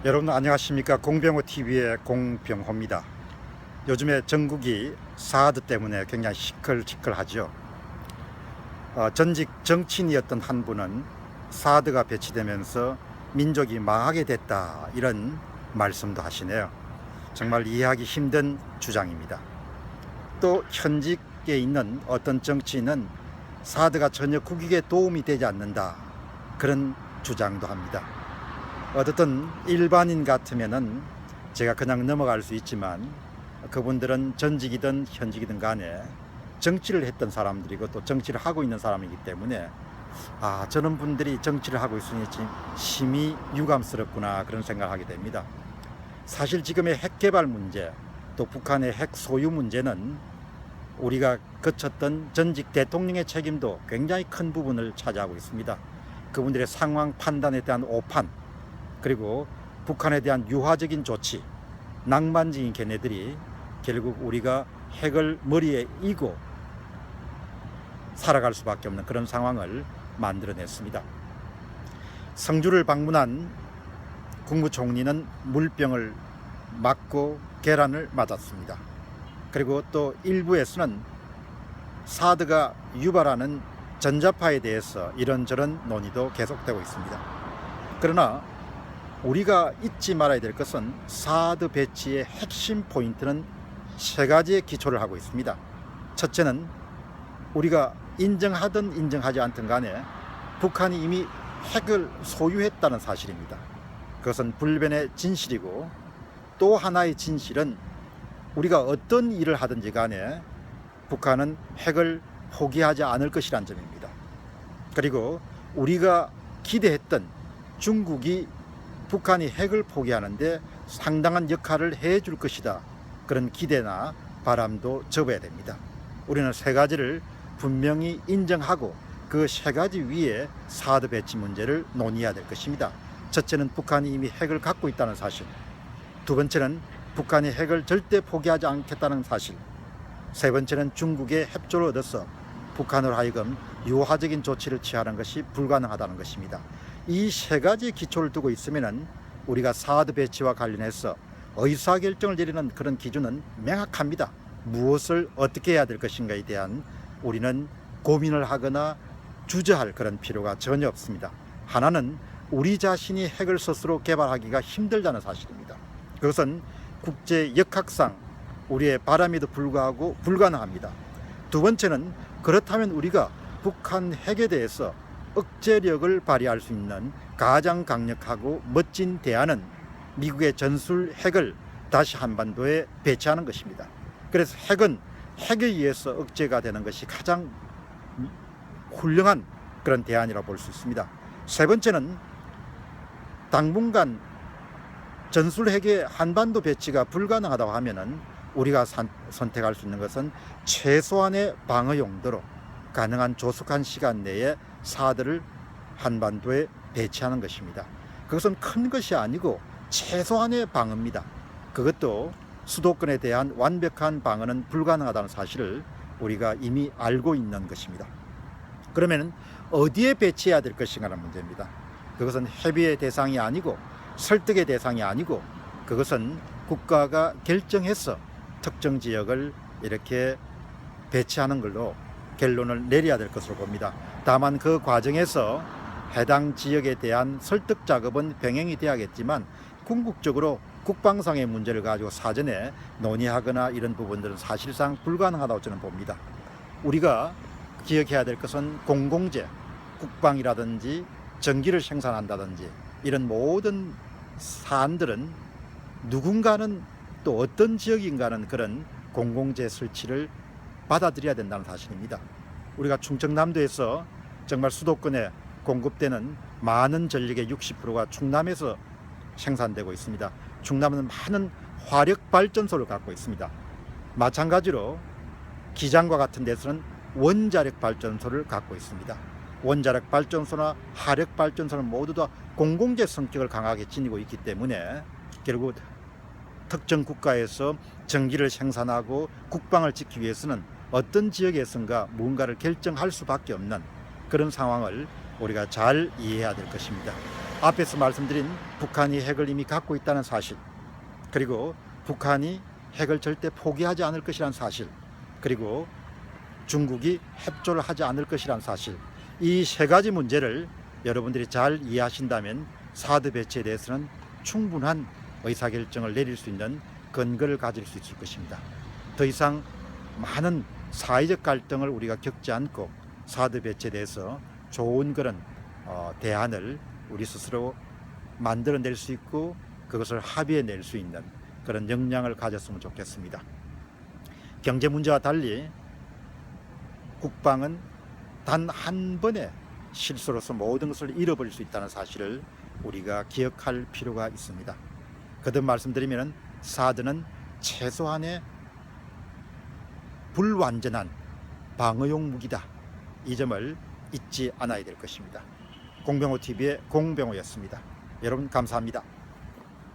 여러분 안녕하십니까? 공병호TV의 공병호입니다. 요즘에 전국이 사드 때문에 굉장히 시끌시끌하죠. 전직 정치인이었던 한 분은 사드가 배치되면서 민족이 망하게 됐다, 이런 말씀도 하시네요. 정말 이해하기 힘든 주장입니다. 또 현직에 있는 어떤 정치인은 사드가 전혀 국익에 도움이 되지 않는다, 그런 주장도 합니다. 어쨌든 일반인 같으면은 제가 그냥 넘어갈 수 있지만, 그분들은 전직이든 현직이든 간에 정치를 했던 사람들이고 또 정치를 하고 있는 사람이기 때문에 저런 분들이 정치를 하고 있으니 심히 유감스럽구나, 그런 생각을 하게 됩니다. 사실 지금의 핵 개발 문제, 또 북한의 핵 소유 문제는 우리가 거쳤던 전직 대통령의 책임도 굉장히 큰 부분을 차지하고 있습니다. 그분들의 상황 판단에 대한 오판, 그리고 북한에 대한 유화적인 조치, 낭만적인 걔네들이 결국 우리가 핵을 머리에 이고 살아갈 수밖에 없는 그런 상황을 만들어냈습니다. 성주를 방문한 국무총리는 물병을 맞고 계란을 맞았습니다. 그리고 또 일부에서는 사드가 유발하는 전자파에 대해서 이런저런 논의도 계속되고 있습니다. 그러나 우리가 잊지 말아야 될 것은 사드 배치의 핵심 포인트는 세 가지의 기초를 하고 있습니다. 첫째는 우리가 인정하든 인정하지 않든 간에 북한이 이미 핵을 소유했다는 사실입니다. 그것은 불변의 진실이고, 또 하나의 진실은 우리가 어떤 일을 하든지 간에 북한은 핵을 포기하지 않을 것이란 점입니다. 그리고 우리가 기대했던 중국이 북한이 핵을 포기하는데 상당한 역할을 해줄 것이다, 그런 기대나 바람도 접어야 됩니다. 우리는 세 가지를 분명히 인정하고 그 세 가지 위에 사드 배치 문제를 논의해야 될 것입니다. 첫째는 북한이 이미 핵을 갖고 있다는 사실, 두 번째는 북한이 핵을 절대 포기하지 않겠다는 사실, 세 번째는 중국의 협조를 얻어서 북한으로 하여금 유화적인 조치를 취하는 것이 불가능하다는 것입니다. 이 세 가지 기초를 두고 있으면 우리가 사드 배치와 관련해서 의사결정을 내리는 그런 기준은 명확합니다. 무엇을 어떻게 해야 될 것인가에 대한 우리는 고민을 하거나 주저할 그런 필요가 전혀 없습니다. 하나는 우리 자신이 핵을 스스로 개발하기가 힘들다는 사실입니다. 그것은 국제 역학상 우리의 바람에도 불구하고 불가능합니다. 두 번째는 그렇다면 우리가 북한 핵에 대해서 억제력을 발휘할 수 있는 가장 강력하고 멋진 대안은 미국의 전술 핵을 다시 한반도에 배치하는 것입니다. 그래서 핵은 핵에 의해서 억제가 되는 것이 가장 훌륭한 그런 대안이라고 볼 수 있습니다. 세 번째는 당분간 전술 핵의 한반도 배치가 불가능하다고 하면은 우리가 선택할 수 있는 것은 최소한의 방어 용도로 가능한 조속한 시간 내에 사드를 한반도에 배치하는 것입니다. 그것은 큰 것이 아니고 최소한의 방어입니다. 그것도 수도권에 대한 완벽한 방어는 불가능하다는 사실을 우리가 이미 알고 있는 것입니다. 그러면 어디에 배치해야 될 것인가라는 문제입니다. 그것은 협의의 대상이 아니고 설득의 대상이 아니고, 그것은 국가가 결정해서 특정 지역을 이렇게 배치하는 걸로 결론을 내려야 될 것으로 봅니다. 다만 그 과정에서 해당 지역에 대한 설득 작업은 병행이 돼야겠지만, 궁극적으로 국방상의 문제를 가지고 사전에 논의하거나 이런 부분들은 사실상 불가능하다고 저는 봅니다. 우리가 기억해야 될 것은 공공재, 국방이라든지 전기를 생산한다든지 이런 모든 사안들은 누군가는 또 어떤 지역인가는 그런 공공재 설치를 받아들여야 된다는 사실입니다. 우리가 충청남도에서 정말 수도권에 공급되는 많은 전력의 60%가 충남에서 생산되고 있습니다. 충남은 많은 화력 발전소를 갖고 있습니다. 마찬가지로 기장과 같은 데서는 원자력 발전소를 갖고 있습니다. 원자력 발전소나 화력 발전소는 모두 다 공공재 성격을 강하게 지니고 있기 때문에 결국 특정 국가에서 전기를 생산하고 국방을 지키기 위해서는 어떤 지역에선가 무언가를 결정할 수밖에 없는 그런 상황을 우리가 잘 이해해야 될 것입니다. 앞에서 말씀드린 북한이 핵을 이미 갖고 있다는 사실, 그리고 북한이 핵을 절대 포기하지 않을 것이라는 사실, 그리고 중국이 협조를 하지 않을 것이라는 사실, 이 세 가지 문제를 여러분들이 잘 이해하신다면 사드 배치에 대해서는 충분한 의사결정을 내릴 수 있는 근거를 가질 수 있을 것입니다. 더 이상 많은 사회적 갈등을 우리가 겪지 않고 사드 배치에 대해서 좋은 그런 대안을 우리 스스로 만들어낼 수 있고 그것을 합의해낼 수 있는 그런 역량을 가졌으면 좋겠습니다. 경제 문제와 달리 국방은 단 한 번의 실수로서 모든 것을 잃어버릴 수 있다는 사실을 우리가 기억할 필요가 있습니다. 거듭 말씀드리면 사드는 최소한의 불완전한 방어용 무기다. 이 점을 잊지 않아야 될 것입니다. 공병호TV의 공병호였습니다. 여러분 감사합니다.